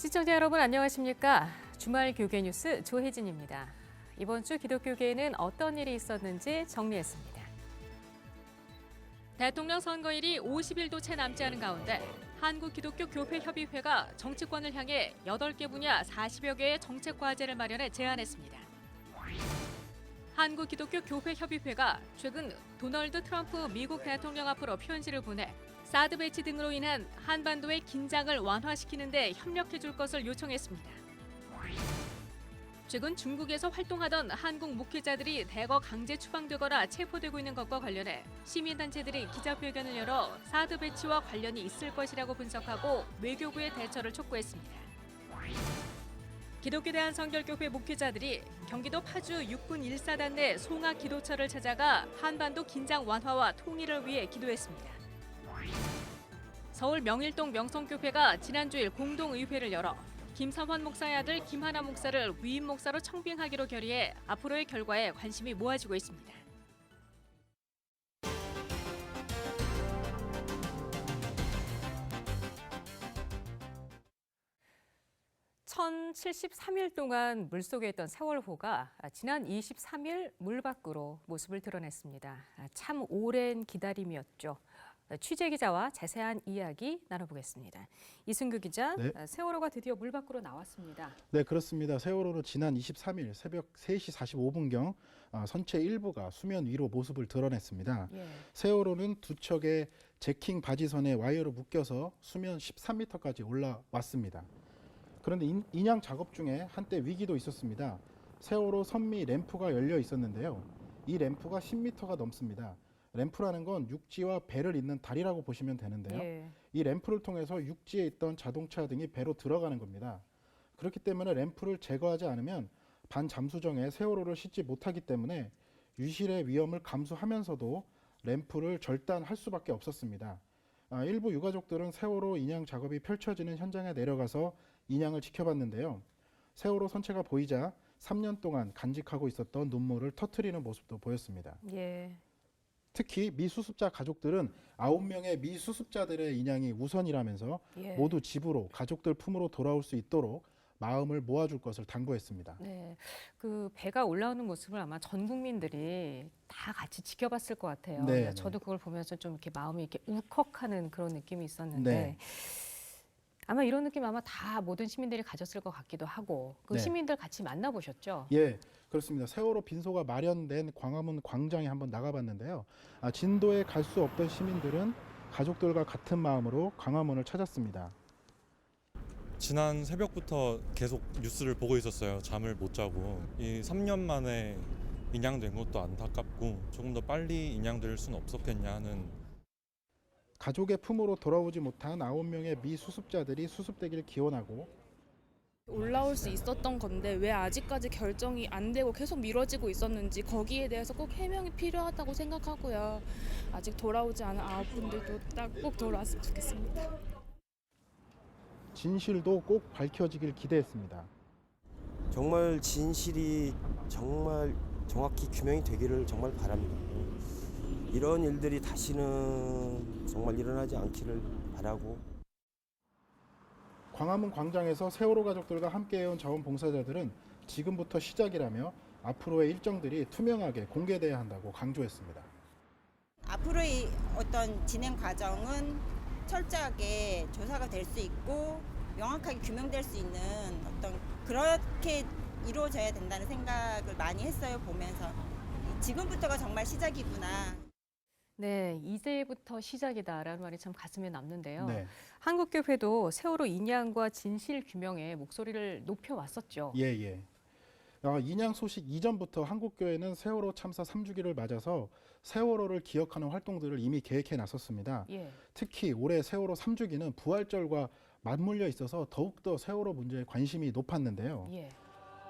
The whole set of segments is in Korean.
시청자 여러분 안녕하십니까? 주말 교계 뉴스 조혜진입니다. 이번 주 기독교계에는 어떤 일이 있었는지 정리했습니다. 대통령 선거일이 50일도 채 남지 않은 가운데 한국기독교교회협의회가 정치권을 향해 8개 분야 40여 개의 정책 과제를 마련해 제안했습니다. 한국기독교교회협의회가 최근 도널드 트럼프 미국 대통령 앞으로 편지를 보내 사드 배치 등으로 인한 한반도의 긴장을 완화시키는 데 협력해 줄 것을 요청했습니다. 최근 중국에서 활동하던 한국 목회자들이 대거 강제 추방되거나 체포되고 있는 것과 관련해 시민단체들이 기자회견을 열어 사드 배치와 관련이 있을 것이라고 분석하고 외교부의 대처를 촉구했습니다. 기독교 대한성결교회 목회자들이 경기도 파주 육군 1사단 내 송악 기도처를 찾아가 한반도 긴장 완화와 통일을 위해 기도했습니다. 서울 명일동 명성교회가 지난주일 공동의회를 열어 김삼환 목사의 아들 김하나 목사를 위임 목사로 청빙하기로 결의해 앞으로의 결과에 관심이 모아지고 있습니다. 1073일 동안 물속에 있던 세월호가 지난 23일 물 밖으로 모습을 드러냈습니다. 참 오랜 기다림이었죠. 취재 기자와 자세한 이야기 나눠보겠습니다. 이승규 기자, 네. 세월호가 드디어 물 밖으로 나왔습니다. 네, 그렇습니다. 세월호는 지난 23일 새벽 3시 45분경 선체 일부가 수면 위로 모습을 드러냈습니다. 예. 세월호는 두 척의 제킹 바지선에 와이어로 묶여서 수면 13m까지 올라왔습니다. 그런데 인양 작업 중에 한때 위기도 있었습니다. 세월호 선미 램프가 열려 있었는데요. 이 램프가 10m가 넘습니다. 램프라는 건 육지와 배를 잇는 다리라고 보시면 되는데요. 예. 이 램프를 통해서 육지에 있던 자동차 등이 배로 들어가는 겁니다. 그렇기 때문에 램프를 제거하지 않으면 반잠수정에 세월호를 싣지 못하기 때문에 유실의 위험을 감수하면서도 램프를 절단할 수밖에 없었습니다. 일부 유가족들은 세월호 인양 작업이 펼쳐지는 현장에 내려가서 인양을 지켜봤는데요. 세월호 선체가 보이자 3년 동안 간직하고 있었던 눈물을 터뜨리는 모습도 보였습니다. 예. 특히 미수습자 가족들은 9명의 미수습자들의 인양이 우선이라면서 예. 모두 집으로 가족들 품으로 돌아올 수 있도록 마음을 모아줄 것을 당부했습니다. 네, 그 배가 올라오는 모습을 아마 전 국민들이 다 같이 지켜봤을 것 같아요. 네, 저도 그걸 보면서 좀 이렇게 마음이 이렇게 울컥하는 그런 느낌이 있었는데 네. 아마 이런 느낌 아마 다 모든 시민들이 가졌을 것 같기도 하고 그 네. 시민들 같이 만나보셨죠? 예, 그렇습니다. 세월호 빈소가 마련된 광화문 광장에 한번 나가봤는데요. 진도에 갈 수 없던 시민들은 가족들과 같은 마음으로 광화문을 찾았습니다. 지난 새벽부터 계속 뉴스를 보고 있었어요. 잠을 못 자고. 이 3년 만에 인양된 것도 안타깝고 조금 더 빨리 인양될 수는 없었겠냐 하는. 가족의 품으로 돌아오지 못한 9명의 미수습자들이 수습되길 기원하고 올라올 수 있었던 건데 왜 아직까지 결정이 안 되고 계속 미뤄지고 있었는지 거기에 대해서 꼭 해명이 필요하다고 생각하고요. 아직 돌아오지 않은 9분들도 딱 꼭 돌아왔으면 좋겠습니다. 진실도 꼭 밝혀지길 기대했습니다. 정말 진실이 정말 정확히 규명이 되기를 정말 바랍니다. 이런 일들이 다시는 정말 일어나지 않기를 바라고. 광화문 광장에서 세월호 가족들과 함께해온 자원봉사자들은 지금부터 시작이라며 앞으로의 일정들이 투명하게 공개돼야 한다고 강조했습니다. 앞으로의 어떤 진행 과정은 철저하게 조사가 될 수 있고 명확하게 규명될 수 있는 어떤 그렇게 이루어져야 된다는 생각을 많이 했어요. 보면서 지금부터가 정말 시작이구나. 네, 이제부터 시작이다라는 말이 참 가슴에 남는데요. 네. 한국교회도 세월호 인양과 진실 규명에 목소리를 높여왔었죠. 예. 인양 소식 이전부터 한국교회는 세월호 참사 3주기를 맞아서 세월호를 기억하는 활동들을 이미 계획해 놨었습니다. 예. 특히 올해 세월호 3주기는 부활절과 맞물려 있어서 더욱더 세월호 문제에 관심이 높았는데요. 예.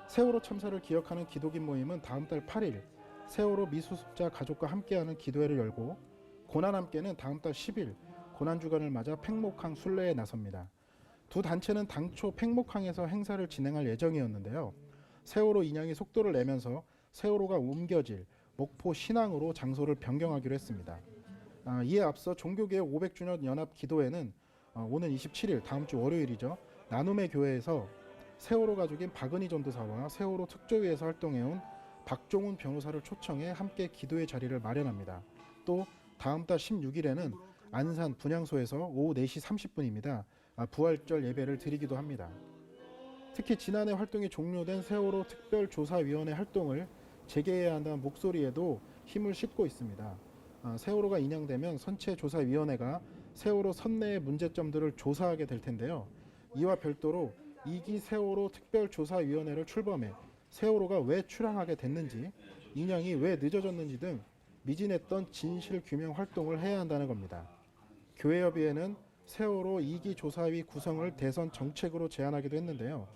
세월호 참사를 기억하는 기독인 모임은 다음 달 8일 세월호 미수습자 가족과 함께하는 기도회를 열고 고난함께는 다음 달 10일 고난주간을 맞아 팽목항 순례에 나섭니다. 두 단체는 당초 팽목항에서 행사를 진행할 예정이었는데요. 세월호 인양이 속도를 내면서 세월호가 옮겨질 목포 신항으로 장소를 변경하기로 했습니다. 이에 앞서 종교개혁 500주년 연합 기도회는 오는 27일 다음 주 월요일이죠. 나눔의 교회에서 세월호 가족인 박은희 전도사와 세월호 특조위에서 활동해온 박종훈 변호사를 초청해 함께 기도의 자리를 마련합니다. 또 다음 달 16일에는 안산 분향소에서 오후 4시 30분입니다. 부활절 예배를 드리기도 합니다. 특히 지난해 활동이 종료된 세월호 특별조사위원회 활동을 재개해야 한다는 목소리에도 힘을 싣고 있습니다. 세월호가 인양되면 선체조사위원회가 세월호 선내의 문제점들을 조사하게 될 텐데요. 이와 별도로 2기 세월호 특별조사위원회를 출범해 세월호가 왜 출항하게 됐는지, 인양이 왜 늦어졌는지 등 미진했던 진실 규명 활동을 해야 한다는 겁니다. 교회협의회는 세월호 2기 조사위 구성을 대선 정책으로 제안하기도 했는데요.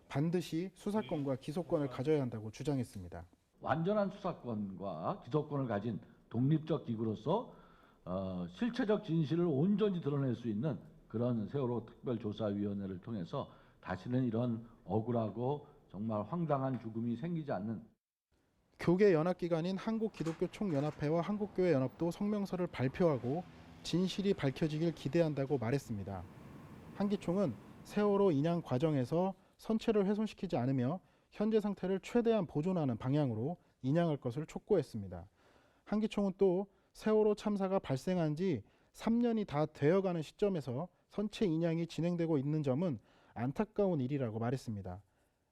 반드시 수사권과 기소권을 가져야 한다고 주장했습니다. 완전한 수사권과 기소권을 가진 독립적 기구로서 실체적 진실을 온전히 드러낼 수 있는 그런 세월호 특별조사위원회를 통해서 다시는 이런 억울하고 정말 황당한 죽음이 생기지 않는. 교계 연합기관인 한국기독교총연합회와 한국교회연합도 성명서를 발표하고 진실이 밝혀지길 기대한다고 말했습니다. 한기총은 세월호 인양 과정에서 선체를 훼손시키지 않으며 현재 상태를 최대한 보존하는 방향으로 인양할 것을 촉구했습니다. 한기총은 또 세월호 참사가 발생한 지 3년이 다 되어가는 시점에서 선체 인양이 진행되고 있는 점은 안타까운 일이라고 말했습니다.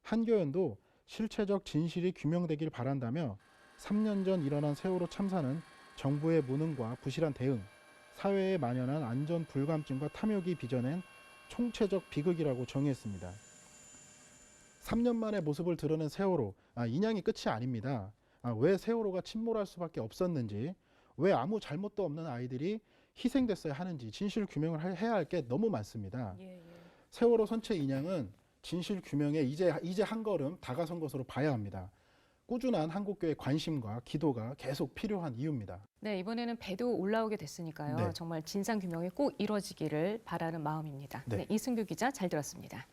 한교연도 실체적 진실이 규명되길 바란다며 3년 전 일어난 세월호 참사는 정부의 무능과 부실한 대응, 사회에 만연한 안전 불감증과 탐욕이 빚어낸 총체적 비극이라고 정의했습니다. 3년 만에 모습을 드러낸 세월호, 인양이 끝이 아닙니다. 왜 세월호가 침몰할 수밖에 없었는지, 왜 아무 잘못도 없는 아이들이 희생됐어야 하는지 진실 규명을 해야 할 게 너무 많습니다. 세월호 선체 인양은 진실 규명에 이제 한 걸음 다가선 것으로 봐야 합니다. 꾸준한 한국교회 관심과 기도가 계속 필요한 이유입니다. 네, 이번에는 배도 올라오게 됐으니까요. 네. 정말 진상 규명이 꼭 이루어지기를 바라는 마음입니다. 네. 네, 이승규 기자 잘 들었습니다.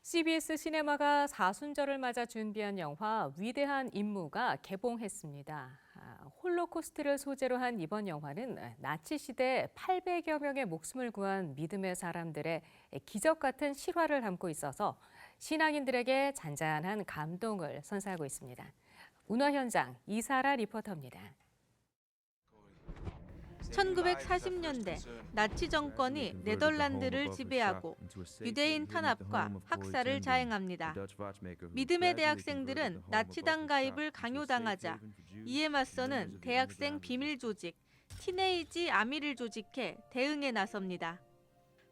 CBS 시네마가 사순절을 맞아 준비한 영화 위대한 임무가 개봉했습니다. 홀로코스트를 소재로 한 이번 영화는 나치 시대 800여 명의 목숨을 구한 믿음의 사람들의 기적 같은 실화를 담고 있어서 신앙인들에게 잔잔한 감동을 선사하고 있습니다. 운화 현장 이사라 리포터입니다. 1940년대 나치 정권이 네덜란드를 지배하고 유대인 탄압과 학살을 자행합니다. 믿음의 대학생들은 나치당 가입을 강요당하자 이에 맞서는 대학생 비밀 조직 티네이지 아미를 조직해 대응에 나섭니다.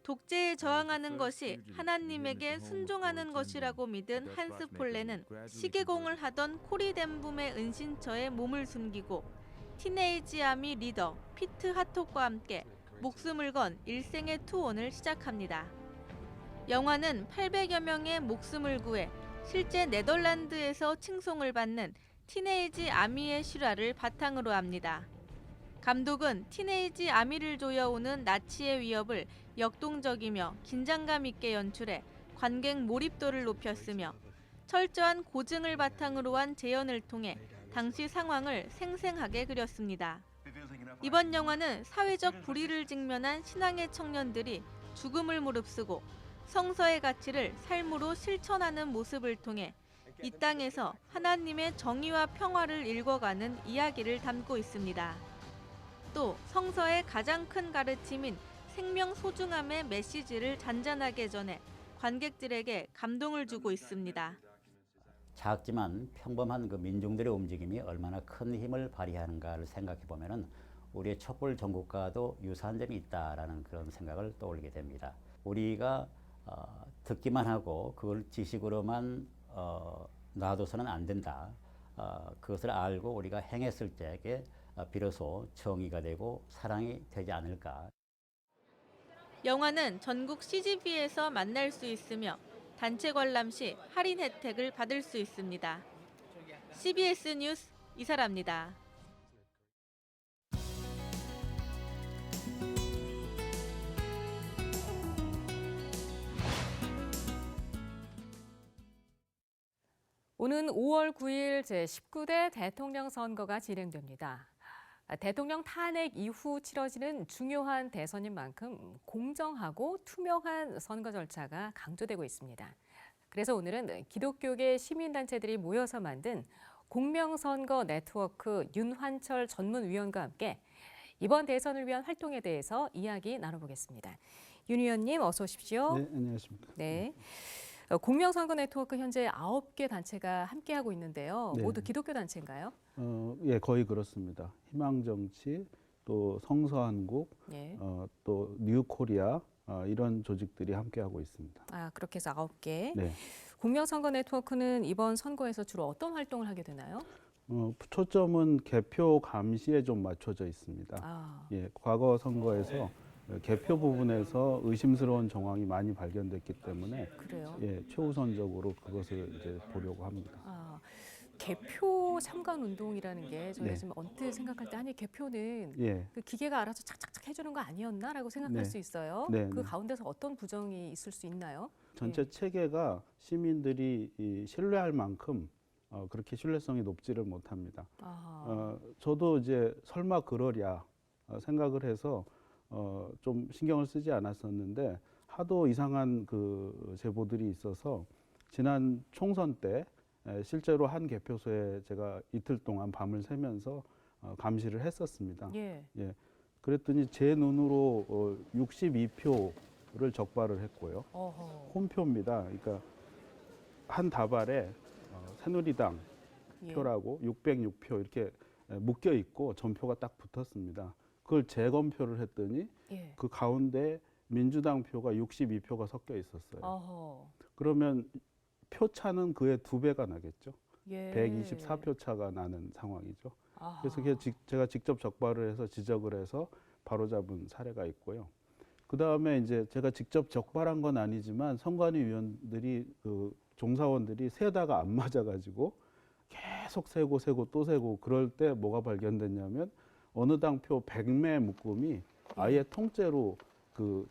독재에 저항하는 것이 하나님에게 순종하는 것이라고 믿은 한스 폴레는 시계공을 하던 코리 덴붐의 은신처에 몸을 숨기고 티네이지 아미 리더 피트 하톡과 함께 목숨을 건 일생의 투혼을 시작합니다. 영화는 800여 명의 목숨을 구해 실제 네덜란드에서 칭송을 받는 티네이지 아미의 실화를 바탕으로 합니다. 감독은 티네이지 아미를 조여오는 나치의 위협을 역동적이며 긴장감 있게 연출해 관객 몰입도를 높였으며 철저한 고증을 바탕으로 한 재현을 통해 당시 상황을 생생하게 그렸습니다. 이번 영화는 사회적 불의를 직면한 신앙의 청년들이 죽음을 무릅쓰고 성서의 가치를 삶으로 실천하는 모습을 통해 이 땅에서 하나님의 정의와 평화를 일궈가는 이야기를 담고 있습니다. 또 성서의 가장 큰 가르침인 생명 소중함의 메시지를 잔잔하게 전해 관객들에게 감동을 주고 있습니다. 작지만 평범한 그 민중들의 움직임이 얼마나 큰 힘을 발휘하는가를 생각해 보면은 우리의 촛불 전국과도 유사한 점이 있다라는 그런 생각을 떠올리게 됩니다. 우리가 듣기만 하고 그걸 지식으로만 놔둬서는 안 된다. 그것을 알고 우리가 행했을 때에 비로소 정의가 되고 사랑이 되지 않을까. 영화는 전국 CGV에서 만날 수 있으며 단체 관람 시 할인 혜택을 받을 수 있습니다. CBS 뉴스 이사라입니다. 오는 5월 9일 제19대 대통령 선거가 진행됩니다. 대통령 탄핵 이후 치러지는 중요한 대선인 만큼 공정하고 투명한 선거 절차가 강조되고 있습니다. 그래서 오늘은 기독교계 시민단체들이 모여서 만든 공명선거 네트워크 윤환철 전문위원과 함께 이번 대선을 위한 활동에 대해서 이야기 나눠보겠습니다. 윤 위원님 어서 오십시오. 네, 안녕하십니까. 네. 공명선거 네트워크 현재 9개 단체가 함께하고 있는데요. 네. 모두 기독교 단체인가요? 예, 거의 그렇습니다. 희망정치, 또 성서한국, 예. 또 뉴코리아 이런 조직들이 함께하고 있습니다. 아, 그렇게 해서 9개. 네. 공명선거 네트워크는 이번 선거에서 주로 어떤 활동을 하게 되나요? 초점은 개표 감시에 좀 맞춰져 있습니다. 아, 예, 과거 선거에서 개표 부분에서 의심스러운 정황이 많이 발견됐기 때문에 그래요? 예, 최우선적으로 그것을 이제 보려고 합니다. 아, 개표 참관 운동이라는 게 저희가 네. 지금 언뜻 생각할 때 아니 개표는 예, 그 기계가 알아서 착착착 해주는 거 아니었나라고 생각할 네. 수 있어요. 네, 그 네. 가운데서 어떤 부정이 있을 수 있나요? 전체 체계가 시민들이 신뢰할 만큼 그렇게 신뢰성이 높지를 못합니다. 아, 저도 이제 설마 그러랴 생각을 해서 좀 신경을 쓰지 않았었는데 하도 이상한 그 제보들이 있어서 지난 총선 때 실제로 한 개표소에 제가 이틀 동안 밤을 새면서 감시를 했었습니다. 예. 그랬더니 제 눈으로 62표를 적발을 했고요. 어허. 홈표입니다. 그러니까 한 다발에 새누리당 예. 표라고 606표 이렇게 묶여 있고 전표가 딱 붙었습니다. 그걸 재검표를 했더니 예. 그 가운데 민주당 표가 62표가 섞여 있었어요. 어허. 그러면 표 차는 그의 2배가 나겠죠. 예. 124표 차가 나는 상황이죠. 아하. 그래서 제가 직접 적발을 해서 지적을 해서 바로잡은 사례가 있고요. 그 다음에 이제 제가 직접 적발한 건 아니지만 선관위 위원들이 그 종사원들이 세다가 안 맞아가지고 계속 세고 또 세고 그럴 때 뭐가 발견됐냐면 어느 당 표 100매 묶음이 아예 통째로 그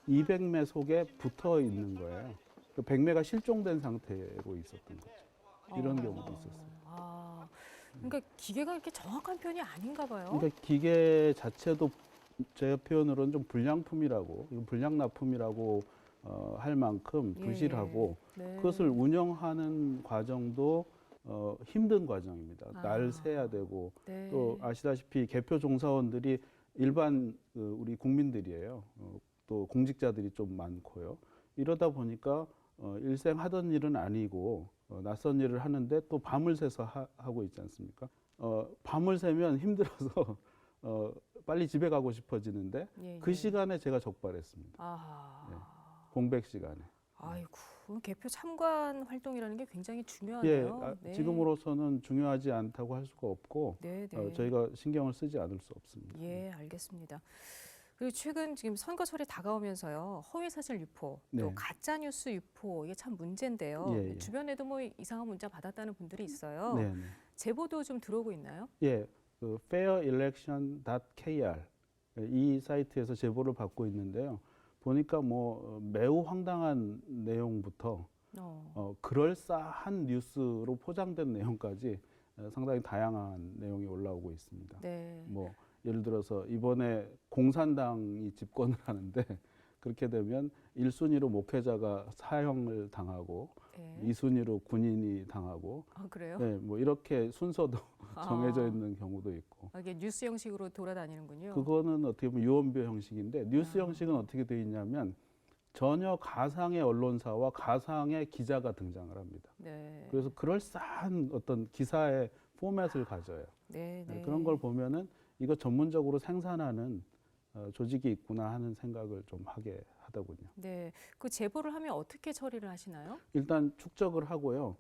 200매 속에 붙어 있는 거예요. 그 100매가 실종된 상태로 있었던 거죠. 이런 경우도 있었어요. 아, 그러니까 기계가 이렇게 정확한 편이 아닌가 봐요. 그러니까 기계 자체도 제 표현으로는 좀 불량품이라고, 이거 불량납품이라고 할 만큼 예. 부실하고 네. 그것을 운영하는 과정도 힘든 과정입니다. 아. 날 세야 되고 네. 또 아시다시피 개표 종사원들이 일반 우리 국민들이에요. 또 공직자들이 좀 많고요. 이러다 보니까 일생 하던 일은 아니고 낯선 일을 하는데 또 밤을 새서 하고 있지 않습니까? 밤을 새면 힘들어서 빨리 집에 가고 싶어지는데 예, 그 예. 시간에 제가 적발했습니다. 아하. 네. 공백 시간에. 아이고, 개표 참관 활동이라는 게 굉장히 예, 중요하네요. 네. 지금으로서는 중요하지 않다고 할 수가 없고 네, 네. 저희가 신경을 쓰지 않을 수 없습니다. 예, 알겠습니다. 그리고 최근 지금 선거철이 다가오면서요, 허위사실 유포, 또 네. 가짜뉴스 유포 이게 참 문제인데요. 예, 예. 주변에도 뭐 이상한 문자 받았다는 분들이 있어요. 네, 네. 제보도 좀 들어오고 있나요? 예, 그 fairelection.kr 이 사이트에서 제보를 받고 있는데요. 보니까 뭐 매우 황당한 내용부터 그럴싸한 뉴스로 포장된 내용까지 상당히 다양한 내용이 올라오고 있습니다. 네. 뭐 예를 들어서 이번에 공산당이 집권을 하는데 그렇게 되면 1순위로 목회자가 사형을 당하고 네. 2순위로 군인이 당하고 아, 그래요? 네, 뭐 이렇게 순서도 정해져 있는 경우도 있고 이게 뉴스 형식으로 돌아다니는군요. 그거는 어떻게 보면 유언비어 형식인데 뉴스 형식은 어떻게 되어 있냐면 전혀 가상의 언론사와 가상의 기자가 등장을 합니다. 네. 그래서 그럴싸한 어떤 기사의 포맷을 가져요. 네, 네. 그런 걸 보면은 이거 전문적으로 생산하는 조직이 있구나 하는 생각을 좀 하게 하더군요. 네, 그 제보를 하면 어떻게 처리를 하시나요? 일단 축적을 하고요.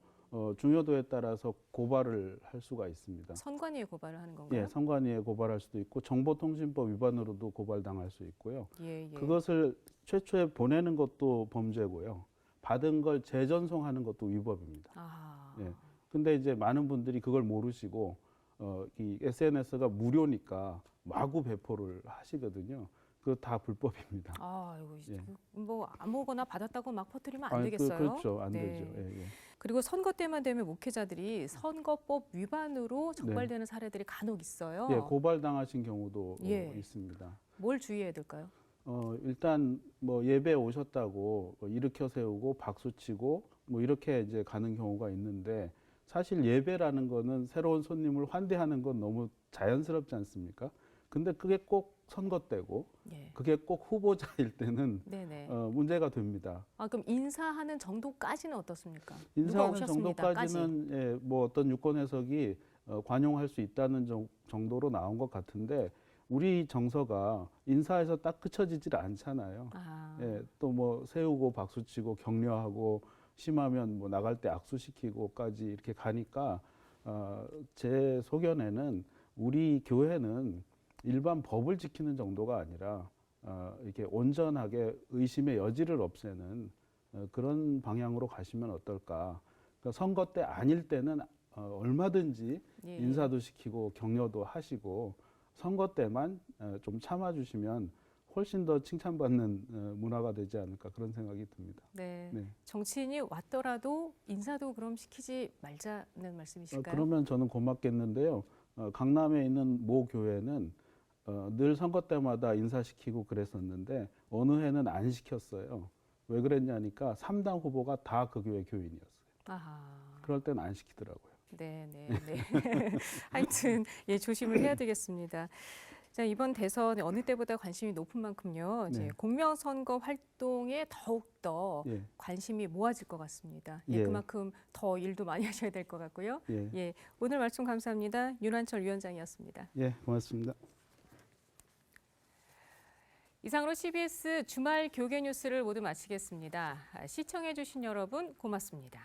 중요도에 따라서 고발을 할 수가 있습니다. 선관위에 고발을 하는 건가요? 예, 선관위에 고발할 수도 있고 정보통신법 위반으로도 고발당할 수 있고요. 예, 예. 그것을 최초에 보내는 것도 범죄고요. 받은 걸 재전송하는 것도 위법입니다. 아, 예. 근데 이제 많은 분들이 그걸 모르시고 이 SNS가 무료니까 마구 배포를 하시거든요. 그거 다 불법입니다. 아, 이거 예. 뭐 아무거나 받았다고 막 퍼뜨리면 안 되겠어요? 그렇죠, 안 네. 되죠. 예, 예. 그리고 선거 때만 되면 목회자들이 선거법 위반으로 적발되는 사례들이 간혹 있어요. 예, 고발당하신 경우도 예. 있습니다. 뭘 주의해야 될까요? 일단 뭐 예배 오셨다고 일으켜 세우고 박수 치고 뭐 이렇게 이제 가는 경우가 있는데 사실 예배라는 거는 새로운 손님을 환대하는 건 너무 자연스럽지 않습니까? 근데 그게 꼭 선거 때고 예. 그게 꼭 후보자일 때는 네네. 문제가 됩니다. 그럼 인사하는 정도까지는 어떻습니까? 인사하는 누가 오셨습니다까지. 정도까지는 예, 뭐 어떤 유권 해석이 관용할 수 있다는 정도로 나온 것 같은데 우리 정서가 인사에서 딱 그쳐지질 않잖아요. 예, 또 뭐 세우고 박수치고 격려하고 심하면 뭐 나갈 때 악수시키고까지 이렇게 가니까 제 소견에는 우리 교회는 일반 법을 지키는 정도가 아니라 이렇게 온전하게 의심의 여지를 없애는 그런 방향으로 가시면 어떨까. 그러니까 선거 때 아닐 때는 얼마든지 예. 인사도 시키고 격려도 하시고 선거 때만 좀 참아주시면 훨씬 더 칭찬받는 문화가 되지 않을까 그런 생각이 듭니다. 네. 네. 정치인이 왔더라도 인사도 그럼 시키지 말자는 말씀이실까요? 그러면 저는 고맙겠는데요. 강남에 있는 모 교회는 늘 선거 때마다 인사시키고 그랬었는데 어느 해는 안 시켰어요. 왜 그랬냐니까 3당 후보가 다 그 교회 교인이었어요. 아하. 그럴 때는 안 시키더라고요. 네. 하여튼 예, 조심을 해야 되겠습니다. 자, 이번 대선에 어느 때보다 관심이 높은 만큼요. 이제 네. 공명선거 활동에 더욱더 예, 관심이 모아질 것 같습니다. 예, 예. 그만큼 더 일도 많이 하셔야 될 것 같고요. 예, 예, 오늘 말씀 감사합니다. 윤한철 위원장이었습니다. 예, 고맙습니다. 이상으로 CBS 주말 교계 뉴스를 모두 마치겠습니다. 시청해 주신 여러분 고맙습니다.